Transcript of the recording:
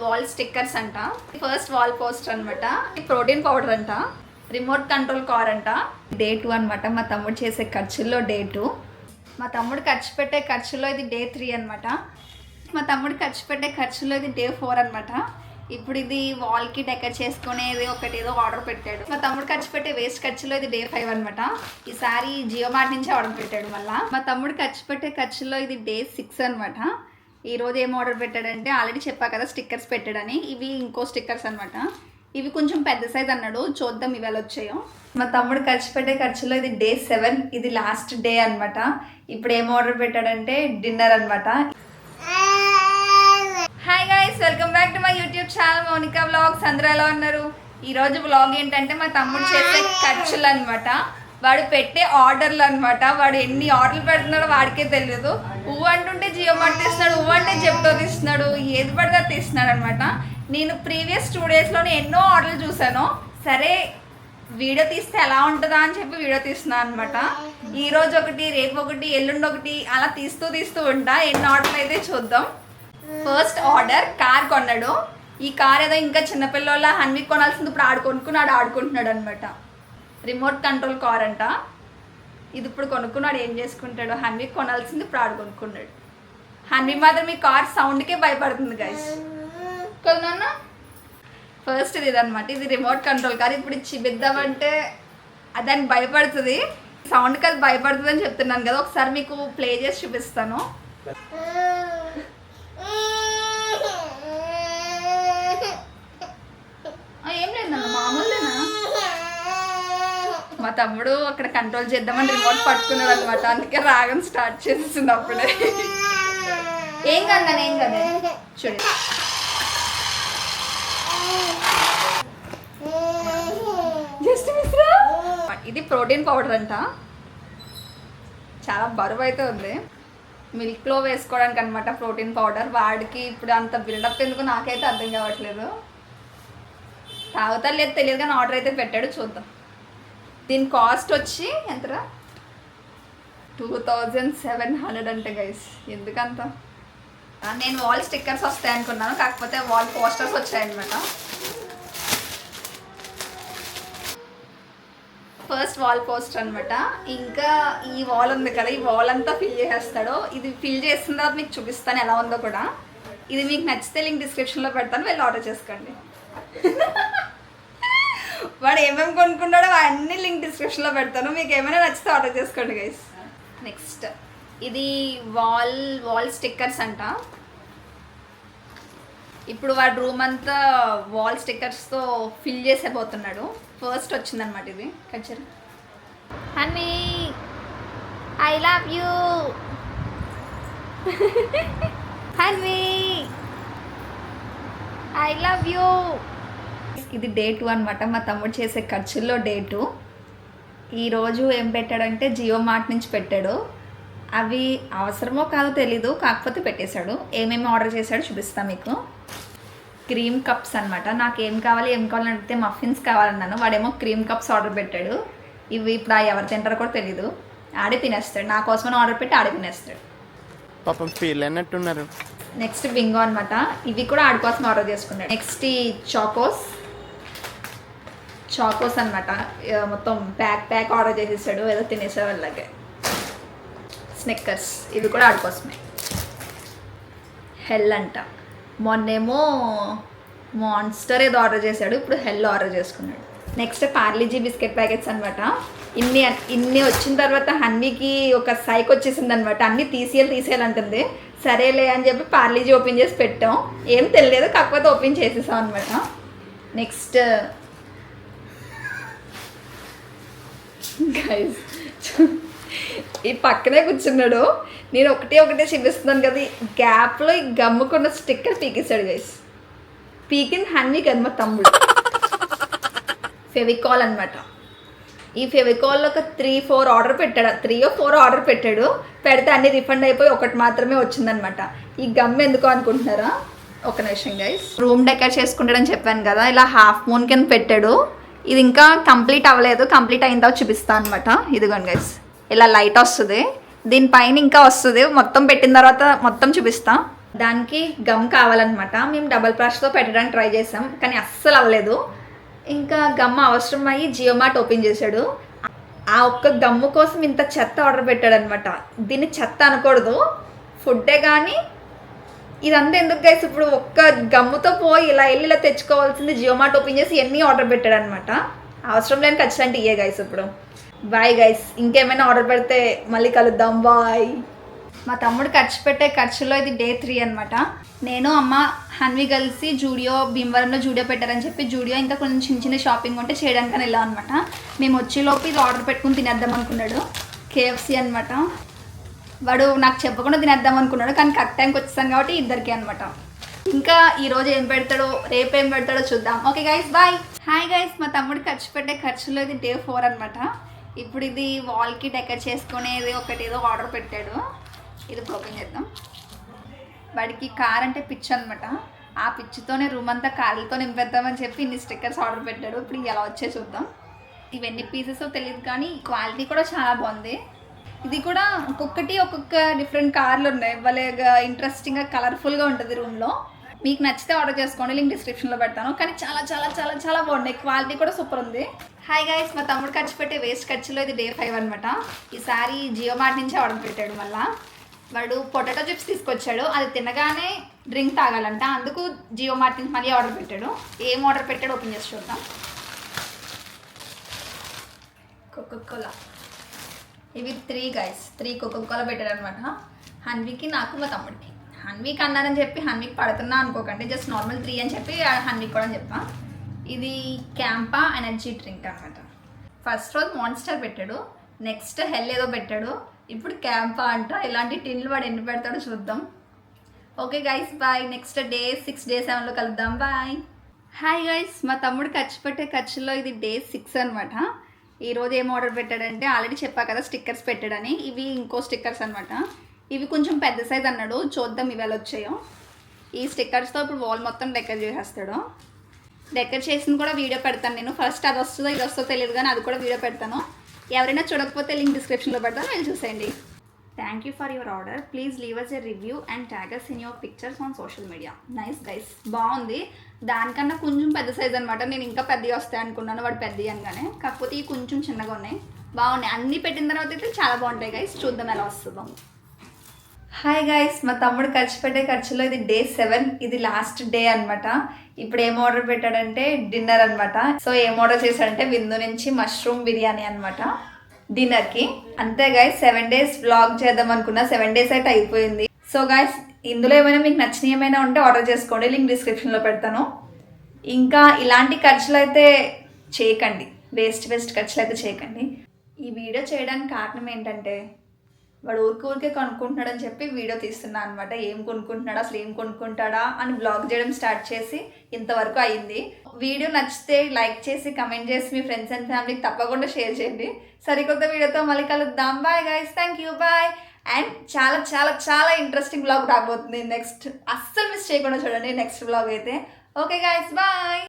Wall stickers అంట, first wall poster అనమాట, protein powder అంట, రిమోట్ కంట్రోల్ కార్ అంట. డే 2 అనమాట. మా తమ్ముడు చేసే ఖర్చుల్లో డే 2. మా తమ్ముడు ఖర్చు పెట్టే ఖర్చులో ఇది డే 3 అనమాట. మా తమ్ముడు ఖర్చు పెట్టే ఖర్చులో ఇది డే 4 అనమాట. ఇప్పుడు ఇది వాల్కి డెకర్ చేసుకునేది ఒకటి ఏదో ఆర్డర్ పెట్టాడు. మా తమ్ముడు ఖర్చు పెట్టే వేస్ట్ ఖర్చులో ఇది డే 5 అనమాట. ఈసారి జియో మార్ట్ నుంచి ఆర్డర్ పెట్టాడు. మళ్ళీ మా తమ్ముడు ఖర్చు పెట్టే ఖర్చులో ఇది డే 6 అనమాట. ఈరోజు ఏం ఆర్డర్ పెట్టాడంటే ఆల్రెడీ చెప్పా కదా స్టిక్కర్స్ పెట్టాడని, ఇవి ఇంకో స్టిక్కర్స్ అనమాట. ఇవి కొంచెం పెద్ద సైజ్ అన్నాడు, చూద్దాం ఇవి ఎలా వచ్చాయో. మా తమ్ముడు ఖర్చు పెట్టే ఖర్చులో ఇది డే 7, ఇది లాస్ట్ డే అనమాట. ఇప్పుడు ఏం ఆర్డర్ పెట్టాడంటే డిన్నర్ అనమాట. Hi guys, welcome back to my YouTube channel Mounika vlogs. అందరూ ఎలా ఉన్నారు? ఈరోజు వ్లాగ్ ఏంటంటే మా తమ్ముడు చేసే ఖర్చులు అనమాట, వాడు పెట్టే ఆర్డర్లు అనమాట. వాడు ఎన్ని ఆర్డర్లు పెడుతున్నాడో వాడికే తెలియదు. అంటుంటే జియో మార్ట్ తీస్తున్నాడు, అంటే జెప్టో తీస్తున్నాడు, ఏది పడితే తీస్తున్నాడు అనమాట. నేను ప్రీవియస్ 2 డేస్లోనే ఎన్నో ఆర్డర్లు చూశాను. సరే వీడియో తీస్తే ఎలా ఉంటుందా అని చెప్పి వీడియో తీస్తున్నాను అనమాట. ఈరోజు ఒకటి, రేపు ఒకటి, ఎల్లుండి ఒకటి, అలా తీస్తూ ఉంటా. ఎన్ని ఆర్డర్లు అయితే చూద్దాం. ఫస్ట్ ఆర్డర్ కార్ కొన్నాడు. ఈ కార్ ఏదో ఇంకా చిన్నపిల్లల హన్వీ కొనాల్సింది, ఇప్పుడు ఆడుకుంటున్నాడు అనమాట. రిమోట్ కంట్రోల్ కార్ అంట. ఇది ఇప్పుడు కొనుక్కున్నాడు, ఏం చేసుకుంటాడు. హన్వీ కొనాల్సింది ఇప్పుడు ఆడుకొనుక్కున్నాడు. హన్వీ మాత్రం ఈ కార్ సౌండ్కే భయపడుతుంది గైస్ కదా. ఫస్ట్ ఇది అనమాట, ఇది రిమోట్ కంట్రోల్ కార్. ఇప్పుడు చూపిద్దామంటే దానికి భయపడుతుంది, సౌండ్కి అది భయపడుతుంది అని చెప్తున్నాను కదా. ఒకసారి మీకు ప్లే చేసి చూపిస్తాను. ఏం లేదన్న, మామూలునా. మా తమ్ముడు అక్కడ కంట్రోల్ చేద్దామని రిమోట్ పట్టుకున్నాడు అనమాట, అందుకే రాగం స్టార్ట్ చేసేసింది అప్పుడే. ఏం కదా ఏం కదా చూడు. ఇది ప్రోటీన్ పౌడర్ అంట, చాలా బరువు అయితే ఉంది. మిల్క్లో వేసుకోవడానికి అనమాట ప్రోటీన్ పౌడర్. వాడికి ఇప్పుడు అంత బిల్డప్ ఎందుకు నాకైతే అర్థం కావట్లేదు. తాగుతా లేదు తెలియదు కానీ ఆర్డర్ అయితే పెట్టాడు, చూద్దాం. దీని కాస్ట్ వచ్చి ఎంతరా, 2700 అంటే గైస్. ఎందుకంత? నేను వాల్ స్టిక్కర్స్ వస్తాయి అనుకున్నాను, కాకపోతే వాల్ పోస్టర్స్ వచ్చాయన్నమాట. ఫస్ట్ వాల్ పోస్టర్ అనమాట. ఇంకా ఈ వాల్ ఉంది కదా, ఈ వాల్ అంతా ఫిల్ చేసేస్తాడు. ఇది ఫిల్ చేసిన తర్వాత మీకు చూపిస్తాను ఎలా ఉందో కూడా. ఇది మీకు నచ్చితే లింక్ డిస్క్రిప్షన్లో పెడతాను, వెళ్ళి ఆర్డర్ చేసుకోండి. వాడు ఏమేమి కొనుక్కున్నాడో అన్నీ లింక్ డిస్క్రిప్షన్లో పెడతాను, మీకు ఏమైనా నచ్చితే ఆర్డర్ చేసుకోండి గైస్. నెక్స్ట్ ఇది వాల్ స్టిక్కర్స్ అంట. ఇప్పుడు వాడు రూమ్ అంతా వాల్ స్టిక్కర్స్తో ఫిల్ చేసేపోతున్నాడు. ఫస్ట్ వచ్చిందనమాట ఇది. కచ్చర్ honey I love you honey I love you. ఇది డే 2 అనమాట. మా తమ్ముడు చేసే ఖర్చుల్లో డే 2. ఈరోజు ఏం పెట్టాడంటే జియో మార్ట్ నుంచి పెట్టాడు. అవి అవసరమో కాదో తెలీదు, కాకపోతే పెట్టేశాడు. ఏమేమి ఆర్డర్ చేశాడో చూపిస్తాను మీకు. క్రీమ్ కప్స్ అనమాట. నాకు ఏం కావాలని అడిగితే మఫిన్స్ కావాలన్నాను, వాడేమో క్రీమ్ కప్స్ ఆర్డర్ పెట్టాడు. ఇవి ఇప్పుడు ఎవరు తింటారో కూడా తెలీదు, ఆడే తినేస్తాడు. నా కోసమని ఆర్డర్ పెట్టి ఆడే తినేస్తాడు. పాపం ఫీల్ అయినట్టున్నారు. నెక్స్ట్ బింగో అనమాట. ఇవి కూడా ఆడి కోసం ఆర్డర్ చేసుకున్నాడు. నెక్స్ట్ ఈ చాకోస్ అనమాట. మొత్తం ప్యాక్ ఆర్డర్ చేసేసాడు, ఏదో తినేసాడు అలాగే. స్నిక్కర్స్, ఇది కూడా ఆడి కోసమే. హెల్ అంట. మొన్నేమో మాన్స్టర్ ఏదో ఆర్డర్ చేశాడు, ఇప్పుడు హెల్ ఆర్డర్ చేసుకున్నాడు. నెక్స్ట్ పార్లీజీ బిస్కెట్ ప్యాకెట్స్ అనమాట. ఇన్ని వచ్చిన తర్వాత హన్నీకి ఒక సైక్ వచ్చేసింది అనమాట. అన్నీ తీసేయాలంటుంది. సరేలే అని చెప్పి పార్లీజీ ఓపెన్ చేసి పెట్టాం. ఏం తెలియదు, కాకపోతే ఓపెన్ చేసేసాం అనమాట. నెక్స్ట్ గైస్ ఈ పక్కనే కూర్చున్నాడు, నేను ఒకటే చూపిస్తున్నాను కదా, గ్యాప్లో ఈ గమ్ముకున్న స్టిక్కర్ పీకేశాడు గైస్. పీకింది హన్నీ కదా మా తమ్ముడు. ఫెవికాల్ అనమాట. ఈ ఫెవికాల్లో ఒక 3-4 ఆర్డర్ పెట్టాడు, 3-4 ఆర్డర్ పెట్టాడు. పెడితే అన్నీ రిఫండ్ అయిపోయి ఒకటి మాత్రమే వచ్చిందనమాట. ఈ గమ్ ఎందుకు అనుకుంటున్నారా? ఒక నిమిషం గైస్. రూమ్ డెకర్ చేసుకుంటాడని చెప్పాను కదా, ఇలా హాఫ్ మూన్ కింద పెట్టాడు. ఇది ఇంకా కంప్లీట్ అవ్వలేదు, కంప్లీట్ అయిన తర్వాత చూపిస్తాను అనమాట. ఇదిగోండి గైస్, ఇలా లైట్ వస్తుంది, దీనిపైన ఇంకా వస్తుంది. మొత్తం పెట్టిన తర్వాత మొత్తం చూపిస్తా. దానికి గమ్ కావాలన్నమాట. మేము డబల్ ప్లాష్తో పెట్టడానికి ట్రై చేసాం కానీ అస్సలు అవ్వలేదు. ఇంకా గమ్ అవసరం అయ్యి జియో మార్ట్ ఓపెన్ చేశాడు. ఆ ఒక్క గమ్ము కోసం ఇంత చెత్త ఆర్డర్ పెట్టాడు అనమాట. దీన్ని చెత్త అనకూడదు, ఫుడ్డే. కానీ ఇదంతా ఎందుకు గైస్, ఇప్పుడు ఒక్క గమ్ముతో పోయి ఇలా వెళ్ళి ఇలా తెచ్చుకోవాల్సింది జియో మార్ట్ ఓపెన్ చేసి ఎన్ని ఆర్డర్ పెట్టాడు అనమాట. అవసరం లేని ఖచ్చితంగా ఇయ్యే గైస్. ఇప్పుడు బాయ్ గైస్, ఇంకేమైనా ఆర్డర్ పెడితే మళ్ళీ కలుద్దాం, బాయ్. మా తమ్ముడు ఖర్చు పెట్టే ఖర్చులో ఇది డే 3 అనమాట. నేను అమ్మ హన్వి కలిసి జూడియో, భీమవరంలో జూడియో పెట్టారని చెప్పి జూడియో ఇంకా కొంచెం చిన్న చిన్న షాపింగ్ ఉంటే చేయడానికి వెళ్ళాం అనమాట. మేము వచ్చేలోపు ఇది ఆర్డర్ పెట్టుకుని తినేద్దాం అనుకున్నాడు. KFC అనమాట. వాడు నాకు చెప్పకుండా తినేద్దాం అనుకున్నాడు కానీ కరెక్ట్ టైంకి వచ్చేసాను కాబట్టి ఇద్దరికి అనమాట. ఇంకా ఈరోజు ఏం పెడతాడో రేపు ఏం పెడతాడో చూద్దాం. Okay guys, bye. Hi guys, మా తమ్ముడు ఖర్చు పెట్టే ఖర్చులో ఇది డే 4 అనమాట. ఇప్పుడు ఇది వాల్కి డెకర్ చేసుకునేది ఒకటి ఏదో ఆర్డర్ పెట్టాడు. ఇది ఇప్పుడు ఓపెన్ చేద్దాం. వాడికి కార్ అంటే పిచ్చి అనమాట. ఆ పిచ్చితోనే రూమ్ అంతా కార్లతో నింపేద్దామని చెప్పి ఇన్ని స్టిక్కర్స్ ఆర్డర్ పెట్టాడు. ఇప్పుడు ఎలా వచ్చే చూద్దాం. ఇవన్నీ పీసెస్ తెలియదు కానీ క్వాలిటీ కూడా చాలా బాగుంది. ఇది కూడా ఒక్కొక్కటి ఒక్కొక్క డిఫరెంట్ కార్లు ఉన్నాయి. భలేగా ఇంట్రెస్టింగ్గా కలర్ఫుల్గా ఉంటుంది రూమ్లో. మీకు నచ్చితే ఆర్డర్ చేసుకోండి, లింక్ డిస్క్రిప్షన్లో పెడతాను. కానీ చాలా చాలా చాలా చాలా బాగున్నాయి, క్వాలిటీ కూడా సూపర్ ఉంది. హాయ్ గైస్, మా తమ్ముడు ఖర్చు పెట్టే వేస్ట్ ఖర్చులో ఇది డే 5 అనమాట. ఈసారి జియో మార్ట్ నుంచి ఆర్డర్ పెట్టాడు. మళ్ళీ వాడు పొటాటో చిప్స్ తీసుకొచ్చాడు. అది తినగానే డ్రింక్ తాగాలంట, అందుకు జియో మార్ట్ నుంచి మళ్ళీ ఆర్డర్ పెట్టాడు. ఏం ఆర్డర్ పెట్టాడు ఓపెన్ చేసి చూద్దాం. కోకోకోలా. ఇవి 3 గైస్, 3 కోకోకోలా పెట్టాడు అనమాట. హన్వికి, నాకు, మా తమ్ముడికి. హన్వికి అన్నారని చెప్పి హన్వికి పడుతున్నా అనుకోకండి, జస్ట్ నార్మల్ 3 అని చెప్పి హన్వికి కూడా చెప్పా. ఇది క్యాంపా ఎనర్జీ డ్రింక్ అనమాట. ఫస్ట్ రోజు మాన్స్టర్ పెట్టాడు, నెక్స్ట్ హెల్ ఏదో పెట్టాడు, ఇప్పుడు క్యాంపా అంట. ఇలాంటి టిన్లు వాడు ఎన్ని పెడతాడో చూద్దాం. Okay guys, bye. Next day 6, day 7లో కలుద్దాం, బాయ్. హాయ్ గైస్, మా తమ్ముడు ఖర్చు పెట్టే ఖర్చులో ఇది డే 6 అనమాట. ఈరోజు ఏం ఆర్డర్ పెట్టాడంటే ఆల్రెడీ చెప్పా కదా స్టిక్కర్స్ పెట్టాడని. ఇవి ఇంకో స్టిక్కర్స్ అనమాట. ఇవి కొంచెం పెద్ద సైజ్ అన్నాడు, చూద్దాం ఇవి ఎలా వచ్చాయో. ఈ స్టిక్కర్స్తో ఇప్పుడు వాల్ మొత్తం డెకర్ చేసేస్తాడు. డెకర్ చేసింది కూడా వీడియో పెడతాను నేను. ఫస్ట్ అది వస్తుందో ఇది వస్తుందో తెలియదు కానీ అది కూడా వీడియో పెడతాను. ఎవరైనా చూడకపోతే లింక్ డిస్క్రిప్షన్లో పెడతాను, వెళ్ళి చూసేయండి. Thank you for your order, please leave us a review and tag us in your pictures on social media. Nice guys, బాగుంది. దానికన్నా కొంచెం పెద్ద సైజ్ అనమాట. నేను ఇంకా పెద్దవి వస్తాయి అనుకున్నాను వాడు పెద్దవి అనగానే, కాకపోతే ఇవి కొంచెం చిన్నగా ఉన్నాయి. బాగున్నాయి, అన్నీ పెట్టిన తర్వాత అయితే చాలా బాగుంటాయి గైస్. చూద్దాం ఎలా వస్తుందో. హాయ్ గైస్, మా తమ్ముడు ఖర్చు పెట్టే ఖర్చులో ఇది డే 7, ఇది లాస్ట్ డే అనమాట. ఇప్పుడు ఏం ఆర్డర్ పెట్టాడంటే డిన్నర్ అనమాట. సో ఏం ఆర్డర్ చేశాడంటే విందు నుంచి మష్రూమ్ బిర్యానీ అనమాట డిన్నర్కి. అంతే గైస్, 7 days వ్లాగ్ చేద్దాం అనుకున్నా, 7 days అయితే అయిపోయింది. సో గైస్, ఇందులో ఏమైనా మీకు నచ్చిన ఏమైనా ఉంటే ఆర్డర్ చేసుకోండి, లింక్ డిస్క్రిప్షన్లో పెడతాను. ఇంకా ఇలాంటి ఖర్చులు అయితే చేయకండి, వేస్ట్ ఖర్చులు అయితే చేయకండి. ఈ వీడియో చేయడానికి కారణం ఏంటంటే వాడు ఊరికే కొనుక్కుంటున్నాడని చెప్పి వీడియో తీస్తున్నా అనమాట. ఏం కొనుక్కుంటున్నాడా, అసలు ఏం కొనుక్కుంటాడా అని బ్లాగ్ చేయడం స్టార్ట్ చేసి ఇంతవరకు అయింది. వీడియో నచ్చితే లైక్ చేసి కమెంట్ చేసి మీ ఫ్రెండ్స్ అండ్ ఫ్యామిలీకి తప్పకుండా షేర్ చేయండి. సరికొత్త వీడియోతో మళ్ళీ కలుద్దాం, bye guys, thank you, bye. And చాలా చాలా చాలా ఇంట్రెస్టింగ్ బ్లాగ్ రాబోతుంది నెక్స్ట్. అస్సలు మిస్ చేయకుండా చూడండి నెక్స్ట్ బ్లాగ్ అయితే. Okay guys, bye.